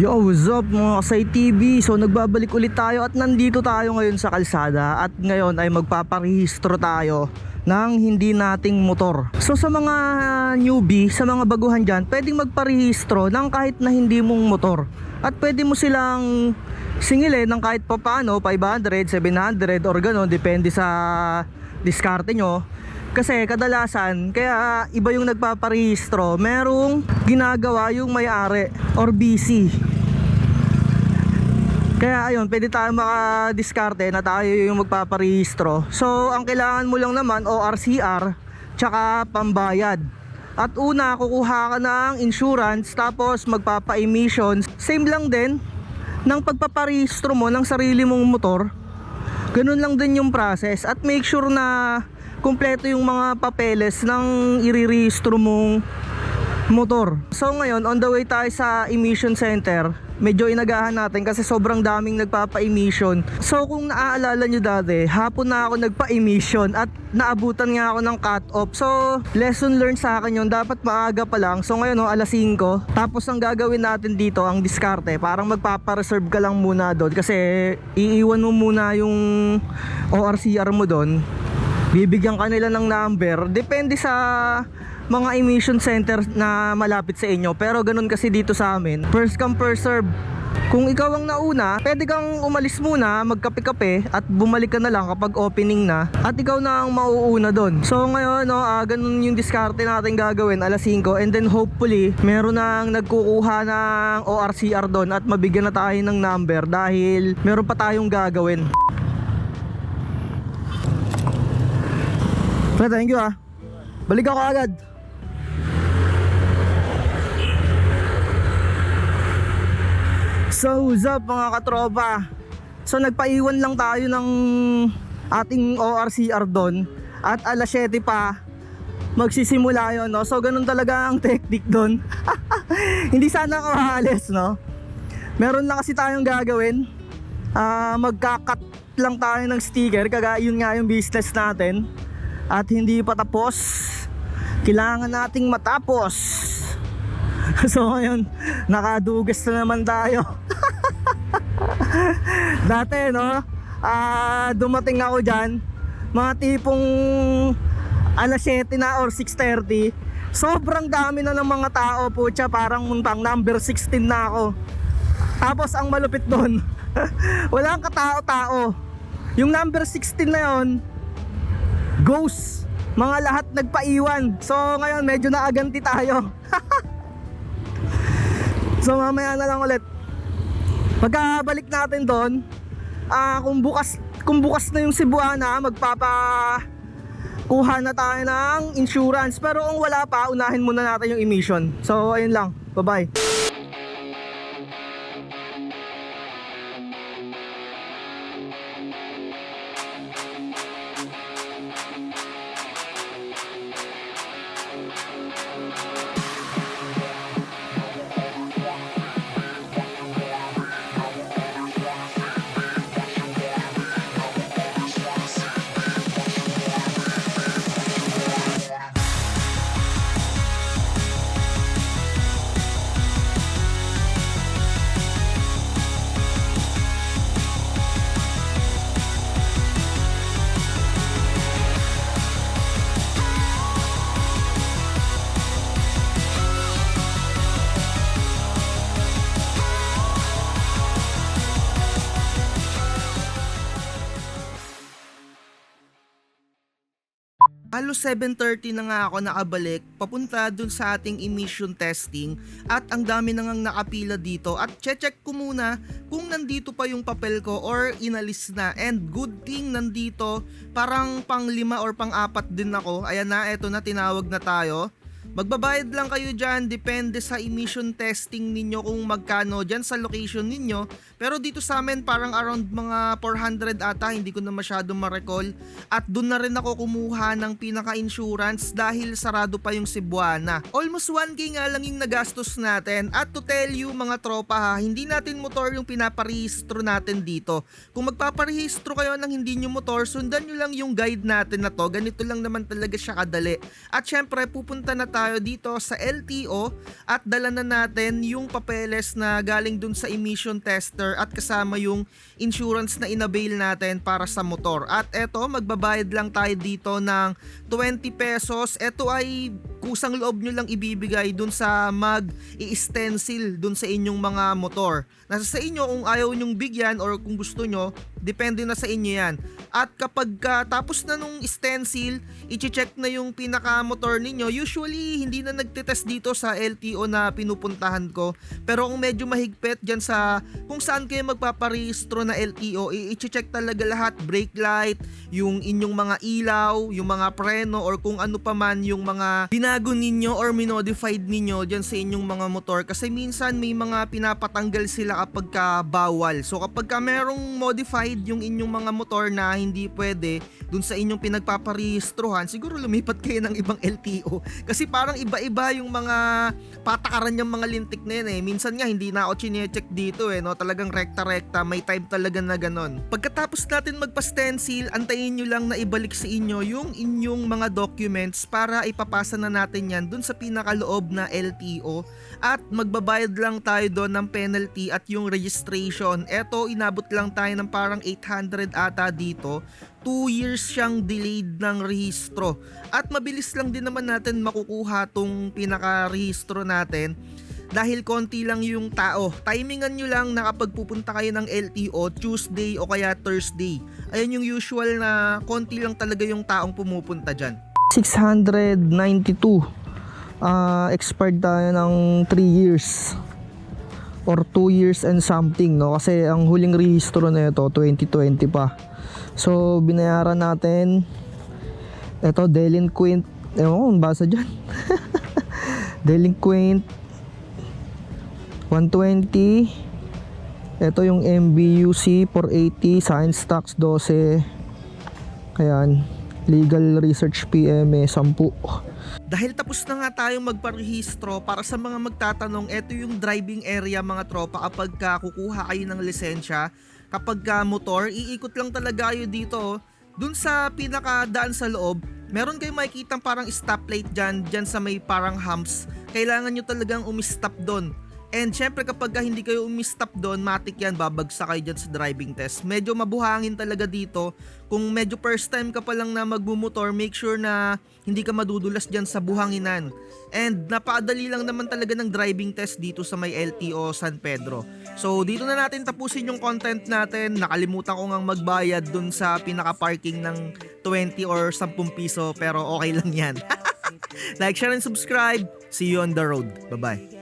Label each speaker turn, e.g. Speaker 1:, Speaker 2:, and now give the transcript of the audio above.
Speaker 1: Yo, what's up mga Kasay TV? So nagbabalik ulit tayo at nandito tayo ngayon sa kalsada. At ngayon ay magpaparehistro tayo ng hindi nating motor. So sa mga newbie, sa mga baguhan dyan, pwedeng magparehistro ng kahit na hindi mong motor. At pwede mo silang singilin ng kahit pa paano, 500, 700 or gano'n, depende sa diskarte nyo. Kasi kadalasan, kaya iba yung nagpaparehistro, merong ginagawa yung may-ari or busy. Kaya ayun, pwede tayo makadiskarte na tayo yung magpaparehistro. So ang kailangan mo lang naman ORCR tsaka pambayad. At una, kukuha ka ng insurance, tapos magpapa-emissions. Same lang din ng pagpaparehistro mo ng sarili mong motor. Ganun lang din yung process. At make sure na kumpleto yung mga papeles ng irirehistro mong motor. So ngayon, on the way tayo sa emission center. Medyo inagahan natin kasi sobrang daming nagpapa-emission. So kung naaalala nyo dati, hapon na ako nagpa-emission at naabutan nga ako ng cut-off. So lesson learned sa akin yun, dapat maaga pa lang. So ngayon alas 5. Tapos ang gagawin natin dito, ang diskarte, parang magpapa-reserve ka lang muna doon. Kasi iiwan mo muna yung ORCR mo doon. Bibigyan ka nila ng number. Depende sa mga emission center na malapit sa inyo. Pero ganun kasi dito sa amin, first come first serve. Kung ikaw ang nauna, pwede kang umalis muna, magkape-kape at bumalik ka na lang kapag opening na. At ikaw na ang mauuna doon. So ngayon, ganun yung diskarte natin gagawin, alas 5. And then hopefully, meron nang nagkukuha ng ORCR doon at mabigyan na tayo ng number dahil meron pa tayong gagawin. So, thank you Balik ako agad. So what's up mga katropa? So nagpaiwan lang tayo ng ating ORCR doon. At alas 7 pa magsisimula yun, no? So ganun talaga ang technique doon. Hindi sana ako aalis, no? Meron lang kasi tayong gagawin. Magkakat lang tayo ng sticker. Kagaya yun nga yung business natin. At hindi pa tapos. Kailangan nating matapos. So ngayon, nakadugas na naman tayo. Dati, no? Dumating ako dyan, mga tipong alas 7 na or 6:30. Sobrang dami na ng mga tao, putya, parang muntang number 16 na ako. Tapos ang malupit doon, walang katao-tao. Yung number 16 na yon, ghost. Mga lahat nagpaiwan. So ngayon medyo naaganti tayo. So mamaya na lang ulit. Pagkabalik natin doon, kung bukas na yung Cebuana, magpapakuha na tayo ng insurance. Pero kung wala pa, unahin muna natin yung emission. So ayun lang, bye bye. Halos 7:30 na nga ako nakabalik papunta dun sa ating emission testing at ang dami na ngang nakapila dito at check ko muna kung nandito pa yung papel ko or inalis na, and good thing nandito, parang pang 5 or pang 4 din ako. Ayan na, eto na, tinawag na tayo. Magbabayad lang kayo dyan, depende sa emission testing ninyo kung magkano dyan sa location ninyo. Pero dito sa amin parang around mga 400 ata, hindi ko na masyado ma-recall. At dun na rin ako kumuha ng pinaka-insurance dahil sarado pa yung Cebuana. Almost 1K nga lang yung nagastos natin. At to tell you mga tropa hindi natin motor yung pinaparehistro natin dito. Kung magpaparehistro kayo ng hindi nyo motor, sundan nyo lang yung guide natin na to. Ganito lang naman talaga siya kadali. At syempre pupunta na tayo tayo dito sa LTO at dala na natin yung papeles na galing dun sa emission tester at kasama yung insurance na inavail natin para sa motor. At eto, magbabayad lang tayo dito ng 20 pesos. Eto ay kusang loob nyo lang ibibigay dun sa mag-i-stencil dun sa inyong mga motor. Nasa sa inyo kung ayaw nyong bigyan or kung gusto nyo, depende na sa inyo yan. At kapag tapos na nung stencil, i-check na yung pinaka-motor ninyo. Usually, hindi na nagtitest dito sa LTO na pinupuntahan ko. Pero kung medyo mahigpit dyan sa kung saan kayo magpaparehistro na LTO, i-check talaga lahat. Brake light, yung inyong mga ilaw, yung mga preno, or kung ano pa man yung mga binago ninyo or minodified ninyo dyan sa inyong mga motor. Kasi minsan may mga pinapatanggal sila kapag bawal. So kapag merong modified yung inyong mga motor na hindi pwede dun sa inyong pinagpaparehistrohan, siguro lumipat kayo ng ibang LTO. Kasi parang iba-iba yung mga patakaran yung mga lintik na yun eh. Minsan nga hindi na ako chinecheck dito eh, no? Talagang rekta-rekta, may time talaga na ganon. Pagkatapos natin magpa-stencil, antayin nyo lang na ibalik sa inyo yung inyong mga documents para ipapasa na natin yan dun sa pinakaloob na LTO at magbabayad lang tayo doon ng penalty at yung registration. Eto, inabot lang tayo ng parang 800 ata dito. 2 years siyang delayed ng rehistro. At mabilis lang din naman natin makukuha tong pinaka-rehistro natin dahil konti lang yung tao. Timingan nyo lang na kapag pupunta kayo ng LTO, Tuesday o kaya Thursday. Ayan yung usual na konti lang talaga yung taong pumupunta dyan. 692. Expired tayo ng 3 years or 2 years and something, no? Kasi ang huling rehistro na ito 2020 pa. So binayaran natin ito, delinquent, ewan kung basa dyan. Delinquent 120. Ito yung MBUC 480, science tax 12. Ayan, legal research PME 10. Dahil tapos na nga tayong magparehistro, para sa mga magtatanong, ito yung driving area mga tropa kapag kukuha kayo ng lisensya. Kapag motor, iikot lang talaga kayo dito. Dun sa pinakadaan sa loob, meron kayong makikitang parang stoplight dyan sa may parang humps. Kailangan nyo talagang umistop doon. And syempre kapag hindi kayo umistop doon, matik yan, babagsak kayo dyan sa driving test. Medyo mabuhangin talaga dito. Kung medyo first time ka pa lang na magmumotor, make sure na hindi ka madudulas dyan sa buhanginan. And napakadali lang naman talaga ng driving test dito sa may LTO San Pedro. So dito na natin tapusin yung content natin. Nakalimutan ko ngang magbayad dun sa pinaka-parking ng 20 or 10 piso, pero okay lang yan. Like, share, and subscribe. See you on the road. Bye-bye.